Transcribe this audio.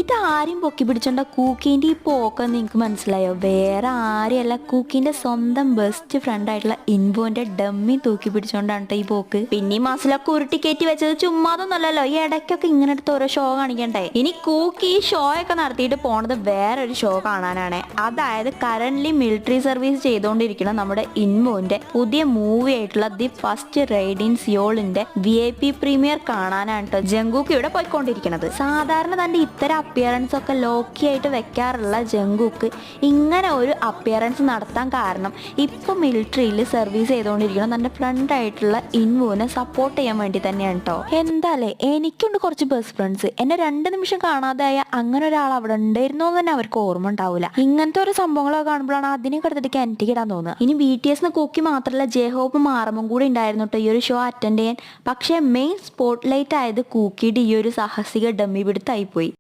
ഇതാരും പൊക്കി പിടിച്ചോണ്ട കൂക്കിന്റെ ഈ പോക്ക് നിങ്ങക്ക് മനസ്സിലായോ? വേറെ ആരെയല്ല, കൂക്കിന്റെ സ്വന്തം ബെസ്റ്റ് ഫ്രണ്ട് ആയിട്ടുള്ള ഇൻബോന്റെ ഡമ്മി തൂക്കി പിടിച്ചോണ്ടാണ് ഈ പോക്ക്. പിന്നെ ഈ മാസിലൊക്കെ ഉരുട്ടി കയറ്റി വെച്ചത് ചുമ്മാതൊന്നുമല്ലല്ലോ, ഈ ഇടയ്ക്കൊക്കെ ഇങ്ങനെ എടുത്ത് ഓരോ ഷോ കാണിക്കണ്ടേ. ഇനി കൂക്കി ഈ ഷോ ഒക്കെ നടത്തിയിട്ട് പോണത് വേറൊരു ഷോ കാണാനാണ്. അതായത് കറന്റ്ലി മിലിറ്ററി സർവീസ് ചെയ്തുകൊണ്ടിരിക്കുന്ന നമ്മുടെ ഇൻബോന്റെ പുതിയ മൂവി ആയിട്ടുള്ള ദി ഫസ്റ്റ് റൈഡ് ഇൻ സിയോളിന്റെ VIP പ്രീമിയർ കാണാനാണ് കേട്ടോ ജങ്കൂക്ക് ഇവിടെ പോയിക്കൊണ്ടിരിക്കുന്നത്. സാധാരണ തന്റെ ഇത്തരം അപ്പിയറൻസ് ഒക്കെ ലോക്കി ആയിട്ട് വെക്കാറുള്ള ജങ്കൂക്ക് ഇങ്ങനെ ഒരു അപ്പിയറൻസ് നടത്താൻ കാരണം ഇപ്പൊ മിലിറ്ററിയിൽ സർവീസ് ചെയ്തുകൊണ്ടിരിക്കുന്ന തന്റെ ഫ്രണ്ട് ആയിട്ടുള്ള ഇൻവുവിനെ സപ്പോർട്ട് ചെയ്യാൻ വേണ്ടി തന്നെയാണ് കേട്ടോ. എന്തായാലേ എനിക്കുണ്ട് കുറച്ച് ബെസ്റ്റ് ഫ്രണ്ട്സ്, എന്നെ 2 നിമിഷം കാണാതായ അങ്ങനെ ഒരാൾ അവിടെ ഉണ്ടായിരുന്നോ എന്ന് തന്നെ അവർക്ക് ഓർമ്മ ഉണ്ടാവില്ല. ഇങ്ങനത്തെ ഒരു സംഭവങ്ങളൊക്കെ കാണുമ്പോഴാണ് അതിനെ കടുത്തിട്ട് കിണറ്റിക്ക് ഇടാൻ തോന്നുക. ഇനി BTS കൂക്കി മാത്രമല്ല ജെഹോപ്പ് മാറമും കൂടി ഉണ്ടായിരുന്നു കേട്ടോ ഈ ഒരു ഷോ അറ്റൻഡ് ചെയ്യാൻ. പക്ഷേ മെയിൻ സ്പോട്ട് ലൈറ്റ് ആയത് കൂക്കിയുടെ ഈ ഒരു സാഹസിക ഡമ്മി പിടുത്തായി പോയി.